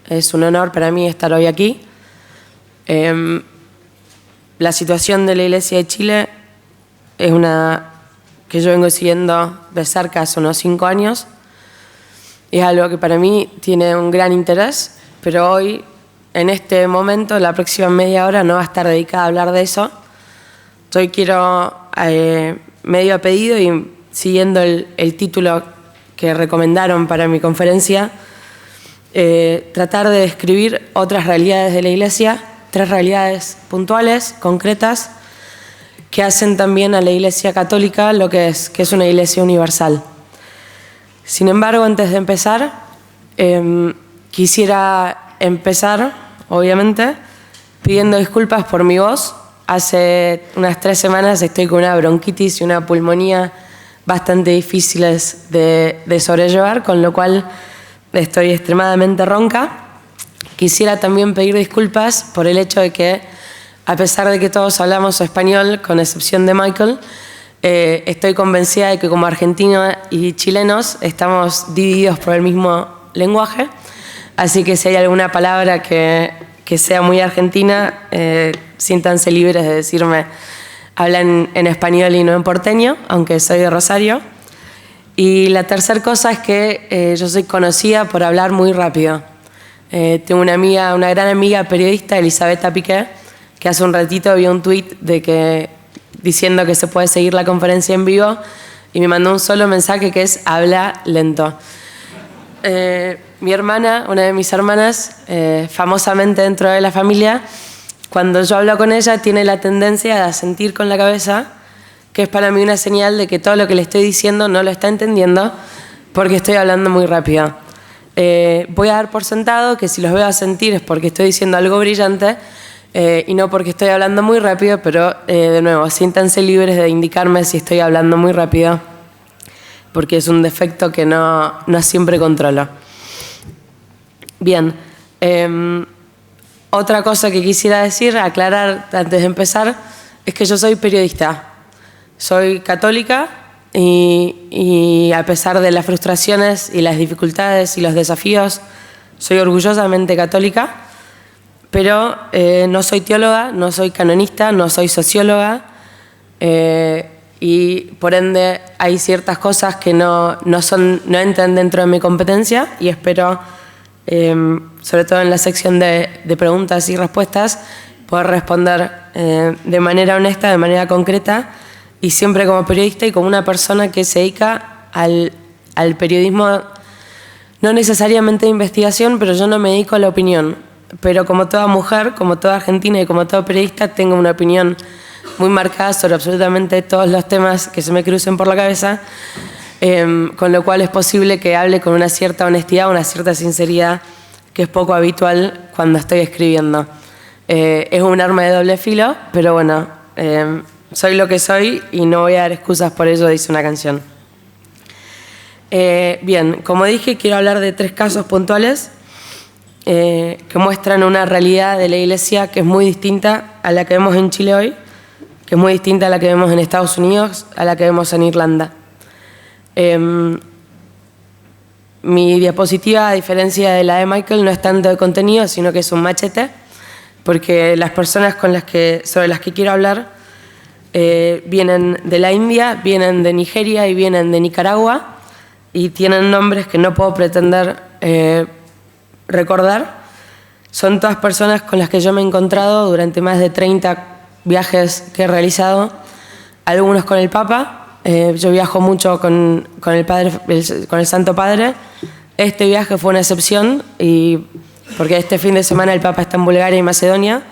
Es un honor para mí estar hoy aquí. La situación de la Iglesia de Chile es una que yo vengo siguiendo de cerca hace unos 5 años. Es algo que para mí tiene un gran interés, pero hoy, en este momento, la próxima media hora no va a estar dedicada a hablar de eso. Hoy quiero, medio a pedido y siguiendo el título que recomendaron para mi conferencia, tratar de describir otras realidades de la Iglesia, 3 realidades puntuales, concretas, que hacen también a la Iglesia católica lo que es una Iglesia universal. Sin embargo, antes de empezar, quisiera empezar, obviamente, pidiendo disculpas por mi voz. Hace unas 3 semanas estoy con una bronquitis y una pulmonía bastante difíciles de sobrellevar, con lo cual estoy extremadamente ronca. Quisiera también pedir disculpas por el hecho de que, a pesar de que todos hablamos español, con excepción de Michael, estoy convencida de que como argentinos y chilenos estamos divididos por el mismo lenguaje, así que si hay alguna palabra que sea muy argentina, siéntanse libres de decirme, hablan en español y no en porteño, aunque soy de Rosario. Y la tercera cosa es que yo soy conocida por hablar muy rápido. Tengo una gran amiga periodista, Elisabetta Piqué, que hace un ratito vio un tuit diciendo que se puede seguir la conferencia en vivo y me mandó un solo mensaje que es habla lento. Mi hermana, una de mis hermanas, famosamente dentro de la familia, cuando yo hablo con ella tiene la tendencia de asentir con la cabeza, que es para mí una señal de que todo lo que le estoy diciendo no lo está entendiendo porque estoy hablando muy rápido. Voy a dar por sentado que si los veo asentir es porque estoy diciendo algo brillante y no porque estoy hablando muy rápido, pero de nuevo, siéntanse libres de indicarme si estoy hablando muy rápido, porque es un defecto que no siempre controlo. Bien, otra cosa que quisiera decir, aclarar antes de empezar, es que yo soy periodista. Soy católica y a pesar de las frustraciones y las dificultades y los desafíos, soy orgullosamente católica, pero no soy teóloga, no soy canonista, no soy socióloga, y por ende hay ciertas cosas que no entran dentro de mi competencia y espero, sobre todo en la sección de preguntas y respuestas, poder responder de manera honesta, de manera concreta y siempre como periodista y como una persona que se dedica al periodismo, no necesariamente de investigación, pero yo no me dedico a la opinión. Pero como toda mujer, como toda argentina y como todo periodista, tengo una opinión muy marcada sobre absolutamente todos los temas que se me crucen por la cabeza, con lo cual es posible que hable con una cierta honestidad, una cierta sinceridad, que es poco habitual cuando estoy escribiendo. Es un arma de doble filo, pero bueno, soy lo que soy y no voy a dar excusas por ello, dice una canción. Bien, como dije, quiero hablar de 3 casos puntuales que muestran una realidad de la Iglesia que es muy distinta a la que vemos en Chile hoy, que es muy distinta a la que vemos en Estados Unidos, a la que vemos en Irlanda. Mi diapositiva, a diferencia de la de Michael, no es tanto de contenido, sino que es un machete, porque las personas sobre las que quiero hablar vienen de la India, vienen de Nigeria y vienen de Nicaragua y tienen nombres que no puedo pretender recordar. Son todas personas con las que yo me he encontrado durante más de 30 viajes que he realizado, algunos con el Papa. Yo viajo mucho con el Santo Padre. Este viaje fue una excepción porque este fin de semana el Papa está en Bulgaria y Macedonia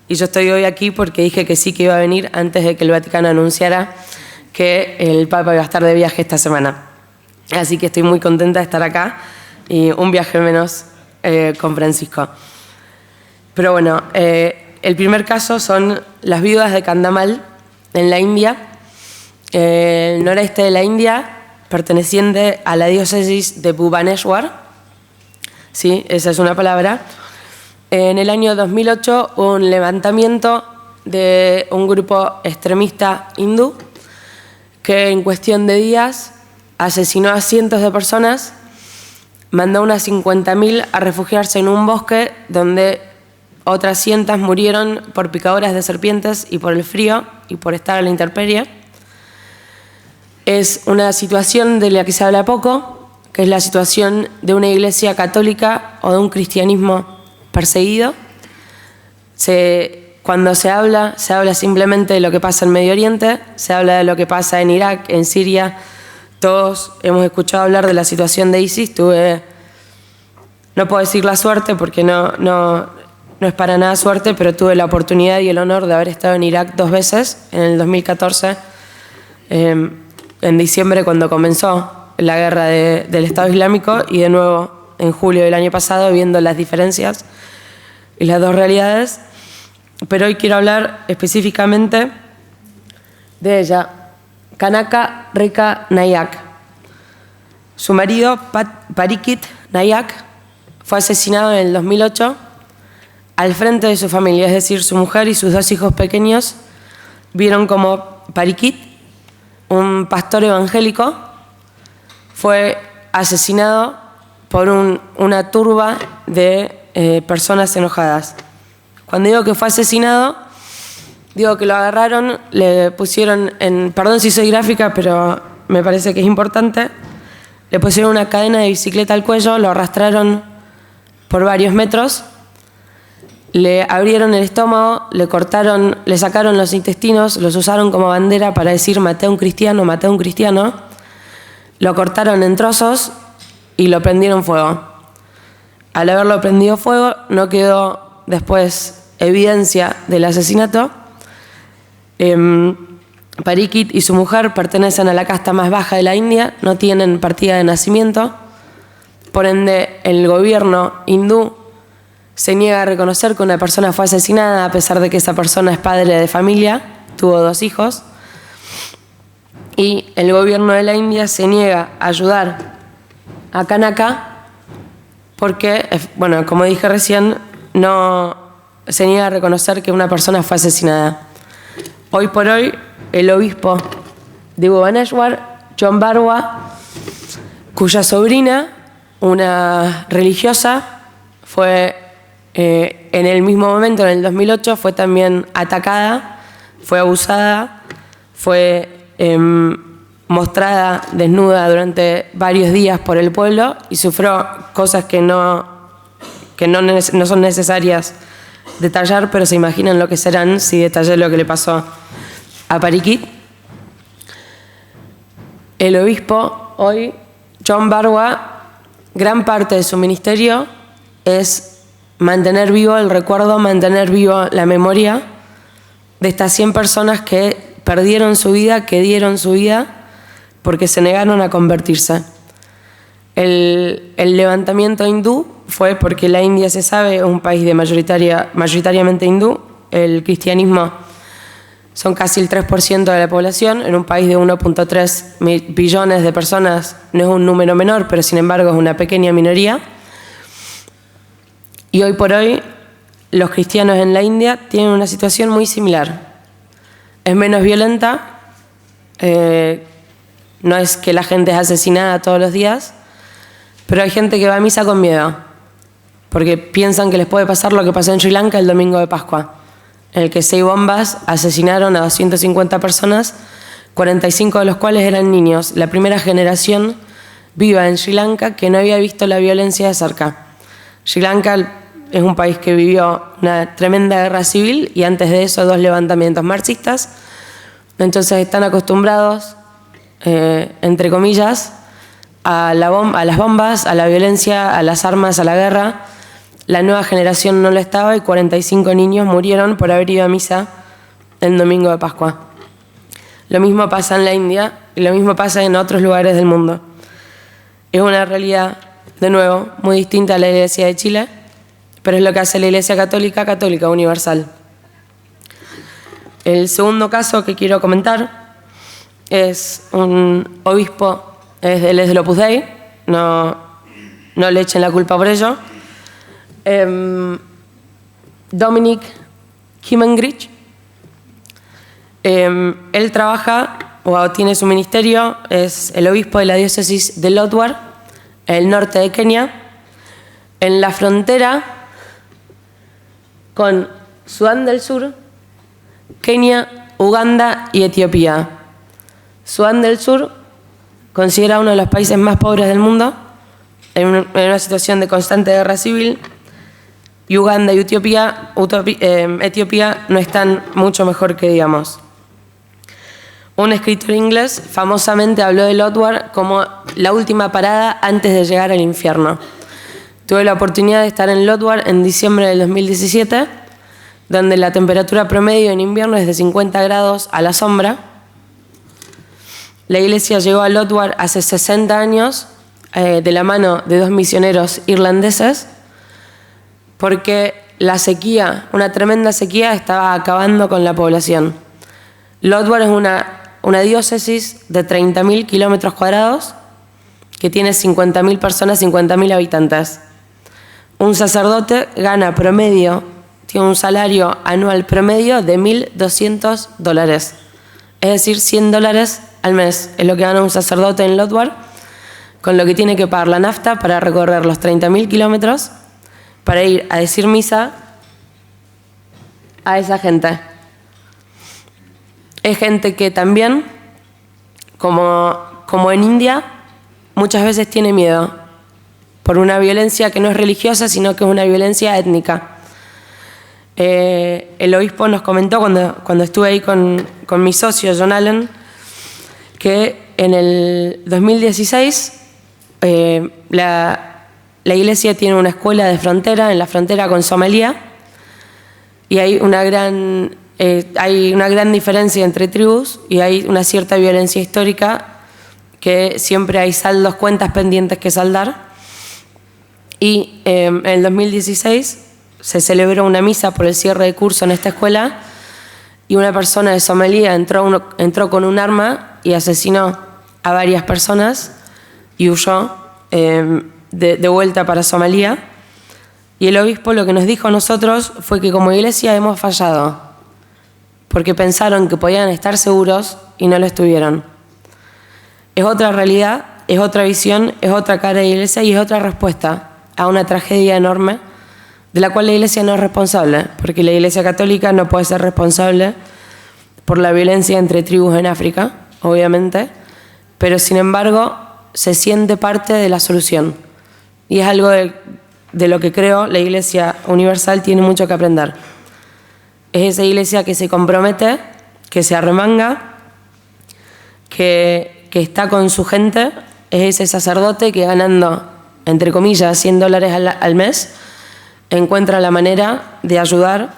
y yo estoy hoy aquí porque dije que sí que iba a venir antes de que el Vaticano anunciara que el Papa iba a estar de viaje esta semana. Así que estoy muy contenta de estar acá y un viaje menos con Francisco. Pero bueno, el primer caso son las viudas de Kandamal en la India, el noreste de la India, perteneciente a la diócesis de Bhubaneswar. Sí, esa es una palabra. En el año 2008 hubo un levantamiento de un grupo extremista hindú que en cuestión de días asesinó a cientos de personas, mandó unas 50.000 a refugiarse en un bosque donde otras cientos murieron por picaduras de serpientes y por el frío y por estar a la intemperie. Es una situación de la que se habla poco, que es la situación de una iglesia católica o de un cristianismo perseguido. Cuando se habla simplemente de lo que pasa en Medio Oriente, se habla de lo que pasa en Irak, en Siria. Todos hemos escuchado hablar de la situación de ISIS. No puedo decir la suerte porque no es para nada suerte, pero tuve la oportunidad y el honor de haber estado en Irak 2 veces, en el 2014, en diciembre cuando comenzó la guerra del Estado Islámico, y de nuevo en julio del año pasado, viendo las diferencias y las dos realidades. Pero hoy quiero hablar específicamente de ella, Kanaka Reka Nayak. Su marido, Parikit Nayak, fue asesinado en el 2008 al frente de su familia, es decir, su mujer y sus 2 hijos pequeños vieron como Parikit, un pastor evangélico, fue asesinado por una turba de personas enojadas. Cuando digo que fue asesinado, digo que lo agarraron, le pusieron perdón si soy gráfica, pero me parece que es importante, le pusieron una cadena de bicicleta al cuello, lo arrastraron por varios metros, le abrieron el estómago, le sacaron los intestinos, los usaron como bandera para decir maté a un cristiano, lo cortaron en trozos y lo prendieron fuego. Al haberlo prendido fuego no quedó después evidencia del asesinato. Parikit y su mujer pertenecen a la casta más baja de la India, no tienen partida de nacimiento, por ende el gobierno hindú se niega a reconocer que una persona fue asesinada a pesar de que esa persona es padre de familia, tuvo 2 hijos, y el gobierno de la India se niega a ayudar a Kanaka porque, bueno, como dije recién, no se niega a reconocer que una persona fue asesinada. Hoy por hoy, el obispo de Bhubaneswar, John Barwa, cuya sobrina, una religiosa, fue en el mismo momento, en el 2008, fue también atacada, fue abusada, fue mostrada desnuda durante varios días por el pueblo y sufrió cosas que no son necesarias detallar, pero se imaginan lo que serán si detallé lo que le pasó a Parikit. El obispo hoy, John Barwa, gran parte de su ministerio es mantener vivo el recuerdo, mantener vivo la memoria de estas 100 personas que perdieron su vida, que dieron su vida porque se negaron a convertirse. El levantamiento hindú fue porque la India, se sabe, es un país mayoritariamente hindú. El cristianismo son casi el 3% de la población. En un país de 1.3 billones de personas no es un número menor, pero sin embargo es una pequeña minoría. Y hoy por hoy los cristianos en la India tienen una situación muy similar. Es menos violenta, no es que la gente es asesinada todos los días, pero hay gente que va a misa con miedo, porque piensan que les puede pasar lo que pasó en Sri Lanka el domingo de Pascua, en el que 6 bombas asesinaron a 250 personas, 45 de los cuales eran niños, la primera generación viva en Sri Lanka que no había visto la violencia de cerca. Sri Lanka es un país que vivió una tremenda guerra civil y antes de eso 2 levantamientos marxistas, entonces están acostumbrados, entre comillas, a las bombas, a la violencia, a las armas, a la guerra. La nueva generación no lo estaba y 45 niños murieron por haber ido a misa el domingo de Pascua. Lo mismo pasa en la India y lo mismo pasa en otros lugares del mundo. Es una realidad, de nuevo, muy distinta a la Iglesia de Chile, pero es lo que hace la Iglesia católica universal. El segundo caso que quiero comentar es un obispo, él es del Opus Dei, no le echen la culpa por ello. Dominic Kimengrich. Él trabaja o tiene su ministerio, es el obispo de la diócesis de Lodwar, el norte de Kenia, en la frontera con Sudán del Sur, Kenia, Uganda y Etiopía. Sudán del Sur, considerado uno de los países más pobres del mundo, en una situación de constante guerra civil, y Uganda y Etiopía no están mucho mejor que digamos. Un escritor inglés famosamente habló de Lodwar como la última parada antes de llegar al infierno. Tuve la oportunidad de estar en Lodwar en diciembre del 2017, donde la temperatura promedio en invierno es de 50 grados a la sombra. La iglesia llegó a Lodwar hace 60 años de la mano de 2 misioneros irlandeses, porque la sequía, una tremenda sequía, estaba acabando con la población. Lodwar es una diócesis de 30.000 kilómetros cuadrados que tiene 50.000 personas, 50.000 habitantes. Un sacerdote gana promedio, tiene un salario anual promedio de $1.200, es decir, $100 al mes es lo que gana un sacerdote en Lodwar, con lo que tiene que pagar la nafta para recorrer los 30.000 kilómetros para ir a decir misa a esa gente. Es gente que también, como en India, muchas veces tiene miedo por una violencia que no es religiosa, sino que es una violencia étnica. El obispo nos comentó cuando estuve ahí con mi socio, John Allen, que en el 2016 la iglesia tiene una escuela de frontera, en la frontera con Somalia, y hay una gran diferencia entre tribus y hay una cierta violencia histórica que siempre hay cuentas pendientes que saldar. Y en el 2016 se celebró una misa por el cierre de curso en esta escuela y una persona de Somalia entró con un arma y asesinó a varias personas y huyó de vuelta para Somalia. Y el obispo lo que nos dijo a nosotros fue que como iglesia hemos fallado, porque pensaron que podían estar seguros y no lo estuvieron. Es otra realidad, es otra visión, es otra cara de iglesia y es otra respuesta a una tragedia enorme de la cual la iglesia no es responsable, porque la iglesia católica no puede ser responsable por la violencia entre tribus en África, obviamente, pero sin embargo se siente parte de la solución. Y es algo de lo que creo la Iglesia Universal tiene mucho que aprender. Es esa iglesia que se compromete, que se arremanga, que está con su gente, es ese sacerdote que ganando, entre comillas, $100 al mes, encuentra la manera de ayudar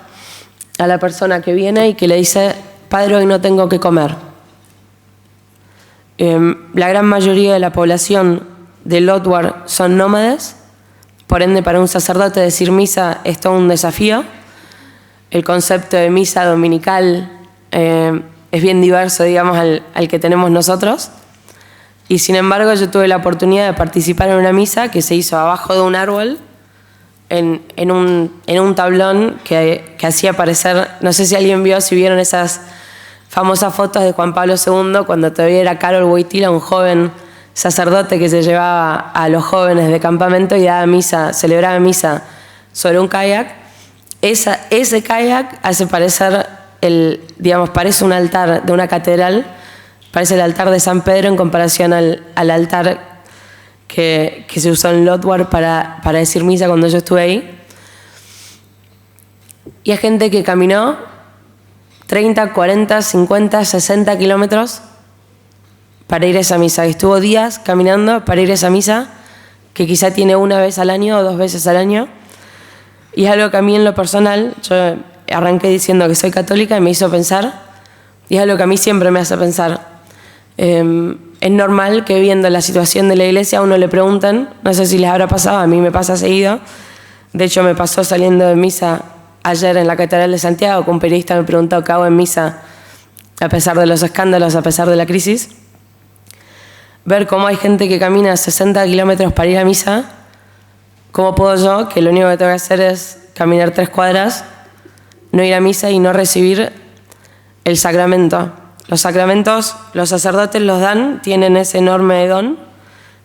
a la persona que viene y que le dice: Padre, hoy no tengo que comer. La gran mayoría de la población de Lodwar son nómades, por ende para un sacerdote decir misa es todo un desafío. El concepto de misa dominical es bien diverso, digamos, al que tenemos nosotros. Y sin embargo yo tuve la oportunidad de participar en una misa que se hizo abajo de un árbol, en un tablón que hacía parecer, no sé si alguien si vieron esas famosas fotos de Juan Pablo II cuando todavía era Karol Wojtyła, un joven sacerdote que se llevaba a los jóvenes de campamento y daba misa, celebraba misa sobre un kayak. Ese kayak hace parecer, parece un altar de una catedral, parece el altar de San Pedro en comparación al altar que se usó en Lodwar para decir misa cuando yo estuve ahí. Y hay gente que caminó 30, 40, 50, 60 kilómetros para ir a esa misa. Y estuvo días caminando para ir a esa misa, que quizá tiene una vez al año o 2 veces al año. Y es algo que a mí en lo personal, yo arranqué diciendo que soy católica y me hizo pensar, y es algo que a mí siempre me hace pensar. Es normal que viendo la situación de la iglesia a uno le pregunten, no sé si les habrá pasado, a mí me pasa seguido. De hecho me pasó saliendo de misa ayer en la Catedral de Santiago, que un periodista me preguntó qué hago en misa a pesar de los escándalos, a pesar de la crisis. Ver cómo hay gente que camina 60 kilómetros para ir a misa, ¿cómo puedo yo, que lo único que tengo que hacer es caminar 3 cuadras, no ir a misa y no recibir el sacramento? Los sacramentos, los sacerdotes los dan, tienen ese enorme don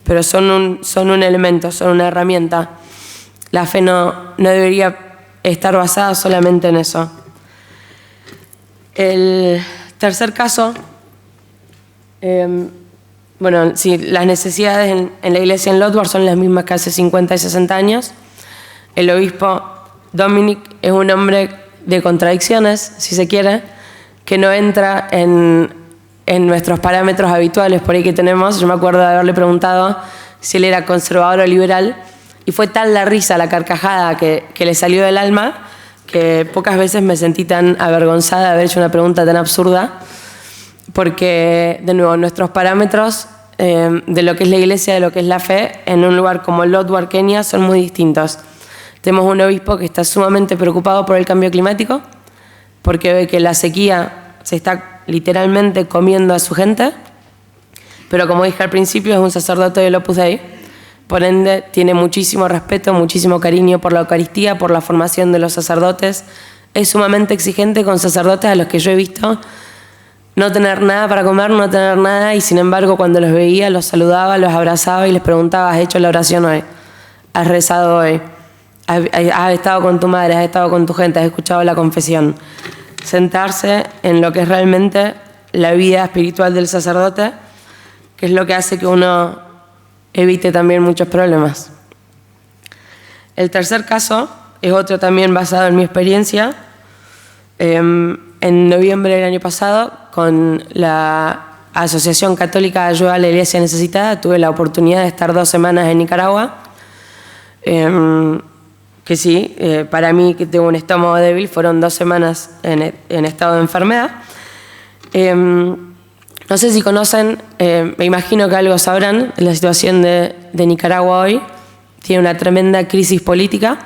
pero son un elemento, son una herramienta. La fe no debería estar basada solamente en eso. El tercer caso, sí, las necesidades en la iglesia en Lothar son las mismas que hace 50 y 60 años. El obispo Dominic es un hombre de contradicciones, si se quiere, que no entra en nuestros parámetros habituales por ahí que tenemos. Yo me acuerdo de haberle preguntado si él era conservador o liberal, y fue tal la risa, la carcajada que le salió del alma, que pocas veces me sentí tan avergonzada de haber hecho una pregunta tan absurda, porque, de nuevo, nuestros parámetros de lo que es la iglesia, de lo que es la fe, en un lugar como Lothar, Kenia, son muy distintos. Tenemos un obispo que está sumamente preocupado por el cambio climático, porque ve que la sequía se está literalmente comiendo a su gente, pero como dije al principio, es un sacerdote del Opus Dei, por ende tiene muchísimo respeto, muchísimo cariño por la Eucaristía, por la formación de los sacerdotes. Es sumamente exigente con sacerdotes a los que yo he visto no tener nada para comer, no tener nada, y sin embargo cuando los veía los saludaba, los abrazaba y les preguntaba: ¿has hecho la oración hoy? ¿Has rezado hoy? ¿Has estado con tu madre? ¿Has estado con tu gente? ¿Has escuchado la confesión? Sentarse en lo que es realmente la vida espiritual del sacerdote, que es lo que hace que uno evite también muchos problemas. El tercer caso es otro también basado en mi experiencia. En noviembre del año pasado, con la Asociación Católica de Ayuda a la Iglesia Necesitada, tuve la oportunidad de estar 2 semanas en Nicaragua. Que sí, para mí, que tengo un estómago débil, fueron 2 semanas en estado de enfermedad. No sé si conocen, me imagino que algo sabrán, la situación de Nicaragua hoy. Tiene una tremenda crisis política.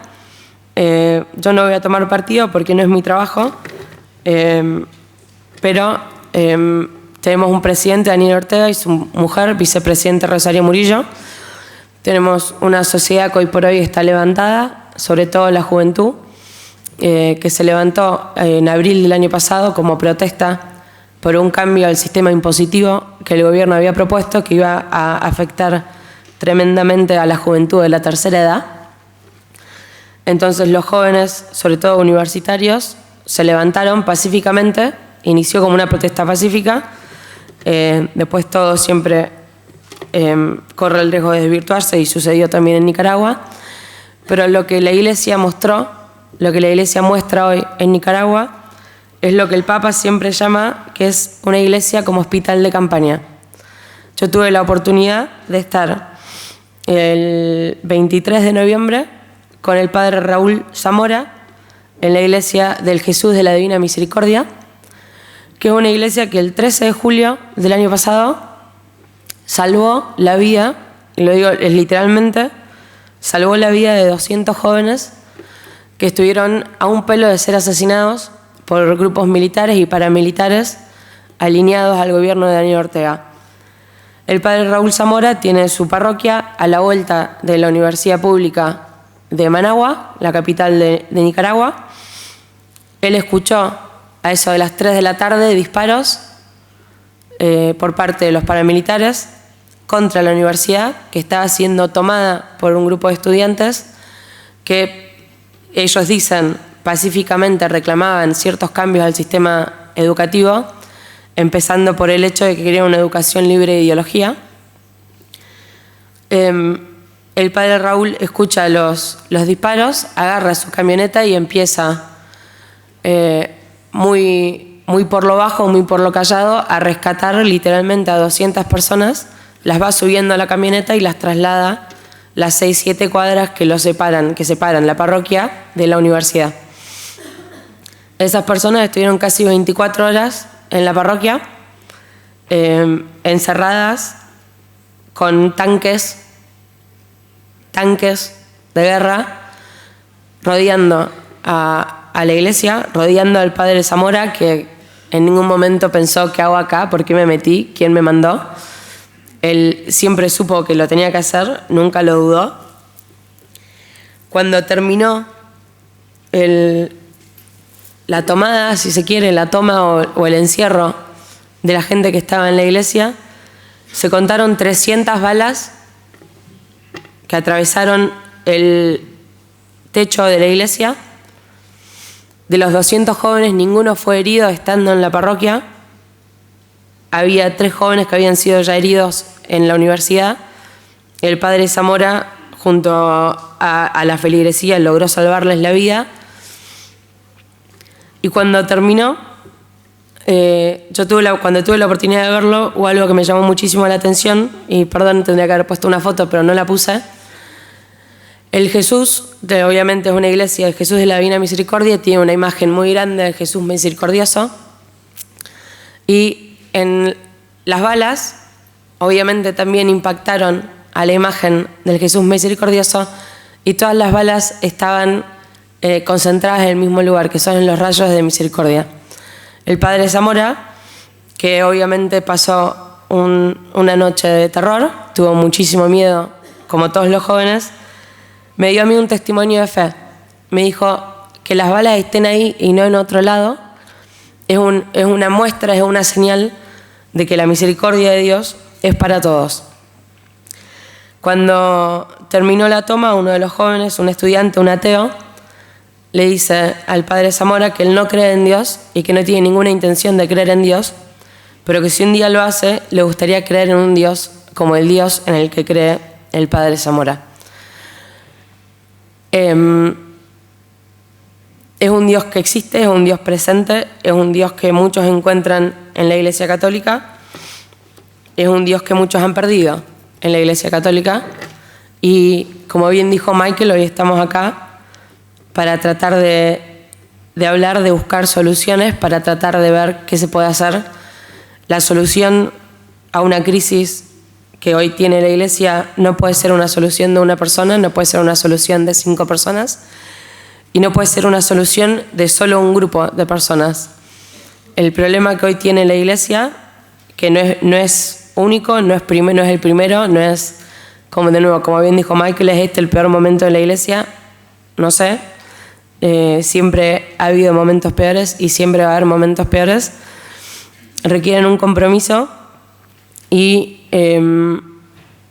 Yo no voy a tomar partido porque no es mi trabajo, pero tenemos un presidente, Daniel Ortega, y su mujer, vicepresidente Rosario Murillo. Tenemos una sociedad que hoy por hoy está levantada, sobre todo la juventud, que se levantó en abril del año pasado como protesta por un cambio al sistema impositivo que el gobierno había propuesto, que iba a afectar tremendamente a la juventud de la tercera edad. Entonces los jóvenes, sobre todo universitarios, se levantaron pacíficamente, inició como una protesta pacífica, después todo siempre corre el riesgo de desvirtuarse, y sucedió también en Nicaragua. Pero lo que la Iglesia mostró, lo que la Iglesia muestra hoy en Nicaragua, es lo que el Papa siempre llama, que es una iglesia como hospital de campaña. Yo tuve la oportunidad de estar el 23 de noviembre con el padre Raúl Zamora en la iglesia del Jesús de la Divina Misericordia, que es una iglesia que el 13 de julio del año pasado salvó la vida, y lo digo literalmente, salvó la vida de 200 jóvenes que estuvieron a un pelo de ser asesinados por grupos militares y paramilitares alineados al gobierno de Daniel Ortega. El padre Raúl Zamora tiene su parroquia a la vuelta de la Universidad Pública de Managua, la capital de Nicaragua. Él escuchó a eso de las 3 de la tarde disparos por parte de los paramilitares contra la universidad, que estaba siendo tomada por un grupo de estudiantes que ellos dicen pacíficamente reclamaban ciertos cambios al sistema educativo, empezando por el hecho de que querían una educación libre de ideología. El padre Raúl escucha los disparos, agarra su camioneta y empieza muy por lo bajo, muy por lo callado, a rescatar literalmente a 200 personas, las va subiendo a la camioneta y las traslada las 6-7 cuadras que separan la parroquia de la universidad. Esas personas estuvieron casi 24 horas en la parroquia, encerradas con tanques de guerra, rodeando a la iglesia, rodeando al padre Zamora, que en ningún momento pensó: ¿qué hago acá? ¿Por qué me metí? ¿Quién me mandó? Él siempre supo que lo tenía que hacer, nunca lo dudó. Cuando terminó la tomada, si se quiere, la toma o el encierro de la gente que estaba en la iglesia, se contaron 300 balas que atravesaron el techo de la iglesia. De los 200 jóvenes, ninguno fue herido estando en la parroquia. Había 3 jóvenes que habían sido ya heridos en la universidad. El padre Zamora, junto a la feligresía, logró salvarles la vida. Y cuando terminó, cuando tuve la oportunidad de verlo, hubo algo que me llamó muchísimo la atención, y perdón, tendría que haber puesto una foto, pero no la puse. El Jesús, obviamente es una iglesia, el Jesús de la Divina Misericordia, tiene una imagen muy grande del Jesús misericordioso. Y en las balas, obviamente también impactaron a la imagen del Jesús misericordioso, y todas las balas estaban concentradas en el mismo lugar, que son en los rayos de misericordia. El padre Zamora, que obviamente pasó una noche de terror, tuvo muchísimo miedo, como todos los jóvenes, me dio a mí un testimonio de fe. Me dijo que las balas estén ahí y no en otro lado, es una muestra, es una señal de que la misericordia de Dios es para todos. Cuando terminó la toma, uno de los jóvenes, un estudiante, un ateo, le dice al padre Zamora que él no cree en Dios y que no tiene ninguna intención de creer en Dios, pero que si un día lo hace, le gustaría creer en un Dios como el Dios en el que cree el padre Zamora. Es un Dios que existe, es un Dios presente, es un Dios que muchos encuentran en la Iglesia Católica, es un Dios que muchos han perdido en la Iglesia Católica, y como bien dijo Michael, hoy estamos acá para tratar de hablar, de buscar soluciones, para tratar de ver qué se puede hacer. La solución a una crisis que hoy tiene la Iglesia no puede ser una solución de una persona, no puede ser una solución de 5 personas, y no puede ser una solución de solo un grupo de personas. El problema que hoy tiene la Iglesia, que no es único, no es el primero, no es, como bien dijo Michael, es el peor momento de la Iglesia, no sé. Siempre ha habido momentos peores y siempre va a haber momentos peores. Requieren un compromiso, y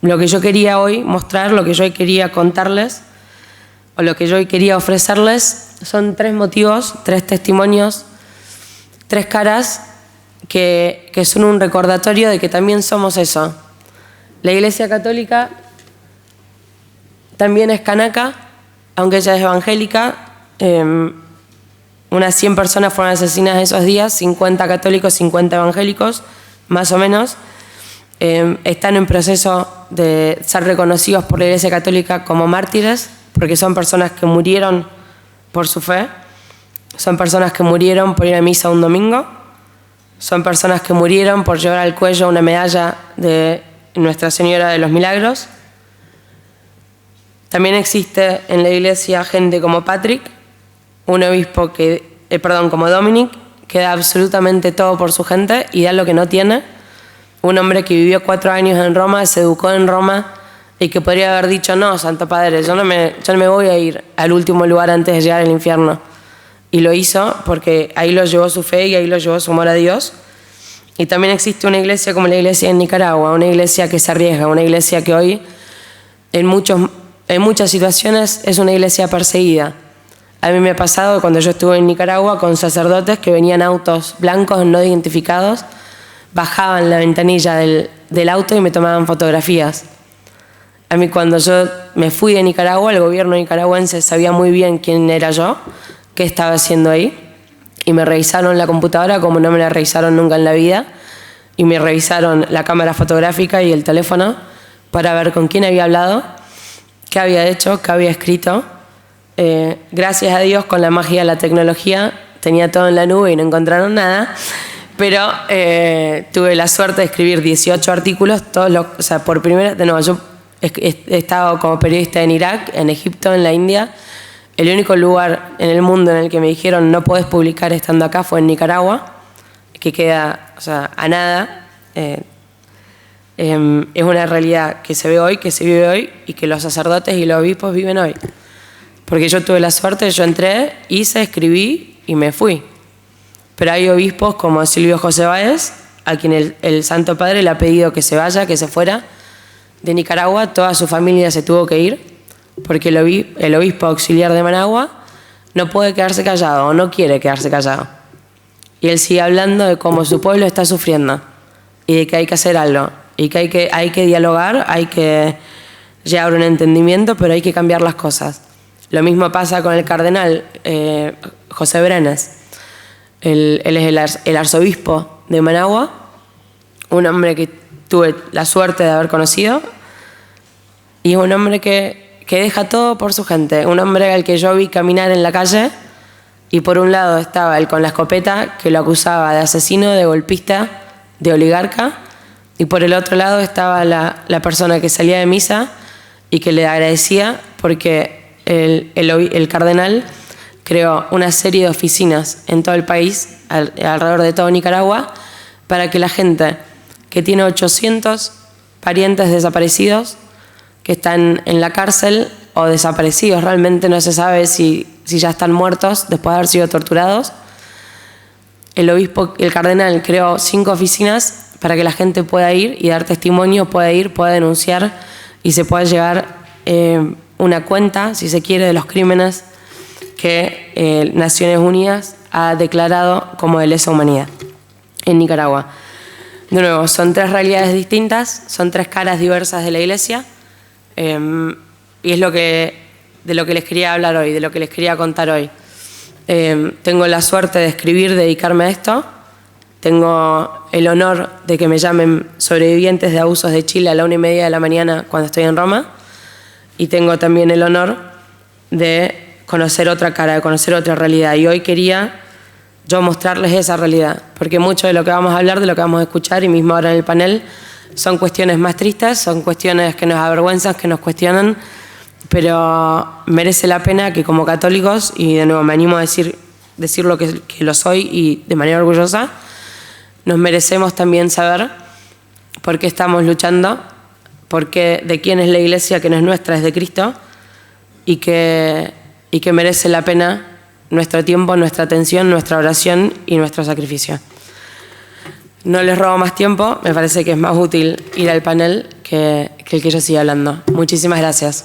lo que yo quería hoy mostrar, lo que yo hoy quería contarles, o lo que yo hoy quería ofrecerles, son 3 motivos, 3 testimonios, 3 caras que son un recordatorio de que también somos eso. La Iglesia Católica también es canaca, aunque ella es evangélica. Unas 100 personas fueron asesinadas esos días, 50 católicos, 50 evangélicos, más o menos. Están en proceso de ser reconocidos por la Iglesia Católica como mártires, porque son personas que murieron por su fe, son personas que murieron por ir a misa un domingo, son personas que murieron por llevar al cuello una medalla de Nuestra Señora de los Milagros. También existe en la Iglesia gente como Patrick, un obispo como Dominic, que da absolutamente todo por su gente y da lo que no tiene. Un hombre que vivió 4 años en Roma, se educó en Roma, y que podría haber dicho: no, Santo Padre, yo no me voy a ir al último lugar antes de llegar al infierno. Y lo hizo porque ahí lo llevó su fe y ahí lo llevó su amor a Dios. Y también existe una iglesia como la iglesia en Nicaragua, una iglesia que se arriesga, una iglesia que hoy en muchas situaciones es una iglesia perseguida. A mí me ha pasado cuando yo estuve en Nicaragua con sacerdotes que venían autos blancos no identificados, bajaban la ventanilla del auto y me tomaban fotografías. A mí, cuando yo me fui de Nicaragua, el gobierno nicaragüense sabía muy bien quién era yo, qué estaba haciendo ahí, y me revisaron la computadora como no me la revisaron nunca en la vida, y me revisaron la cámara fotográfica y el teléfono para ver con quién había hablado, qué había hecho, qué había escrito. Gracias a Dios, con la magia de la tecnología, tenía todo en la nube y no encontraron nada, pero tuve la suerte de escribir 18 artículos, por primera vez. Yo he estado como periodista en Irak, en Egipto, en la India. El único lugar en el mundo en el que me dijeron no podés publicar estando acá fue en Nicaragua, que queda a nada. Es una realidad que se ve hoy, que se vive hoy, y que los sacerdotes y los obispos viven hoy. Porque yo tuve la suerte, yo entré, hice, escribí y me fui. Pero hay obispos como Silvio José Báez, a quien el Santo Padre le ha pedido que se vaya, que se fuera, de Nicaragua, toda su familia se tuvo que ir porque el obispo auxiliar de Managua no puede quedarse callado o no quiere quedarse callado. Y él sigue hablando de cómo su pueblo está sufriendo y de que hay que hacer algo y que hay que dialogar, hay que llegar a un entendimiento, pero hay que cambiar las cosas. Lo mismo pasa con el cardenal José Brenes. Él es el arzobispo de Managua, un hombre que tuve la suerte de haber conocido, y un hombre que deja todo por su gente, un hombre al que yo vi caminar en la calle, y por un lado estaba él con la escopeta que lo acusaba de asesino, de golpista, de oligarca, y por el otro lado estaba la persona que salía de misa y que le agradecía porque el cardenal creó una serie de oficinas en todo el país, alrededor de todo Nicaragua, para que la gente que tiene 800 parientes desaparecidos, que están en la cárcel o desaparecidos, realmente no se sabe si ya están muertos después de haber sido torturados, el cardenal creó 5 oficinas para que la gente pueda ir y dar testimonio, pueda ir, pueda denunciar y se pueda llevar una cuenta, si se quiere, de los crímenes que Naciones Unidas ha declarado como de lesa humanidad en Nicaragua. De nuevo, son 3 realidades distintas, son 3 caras diversas de la Iglesia, y es de lo que les quería hablar hoy, de lo que les quería contar hoy. Tengo la suerte de escribir, dedicarme a esto. Tengo el honor de que me llamen sobrevivientes de abusos de Chile a la 1:30 de la mañana cuando estoy en Roma. Y tengo también el honor de conocer otra cara, de conocer otra realidad. Y hoy quería yo mostrarles esa realidad, porque mucho de lo que vamos a hablar, de lo que vamos a escuchar, y mismo ahora en el panel, son cuestiones más tristes, son cuestiones que nos avergüenzan, que nos cuestionan, pero merece la pena que como católicos, y de nuevo me animo a decir lo que lo soy y de manera orgullosa, nos merecemos también saber por qué estamos luchando, de quién es la Iglesia, que no es nuestra, es de Cristo, y que merece la pena nuestro tiempo, nuestra atención, nuestra oración y nuestro sacrificio. No les robo más tiempo, me parece que es más útil ir al panel que el que yo siga hablando. Muchísimas gracias.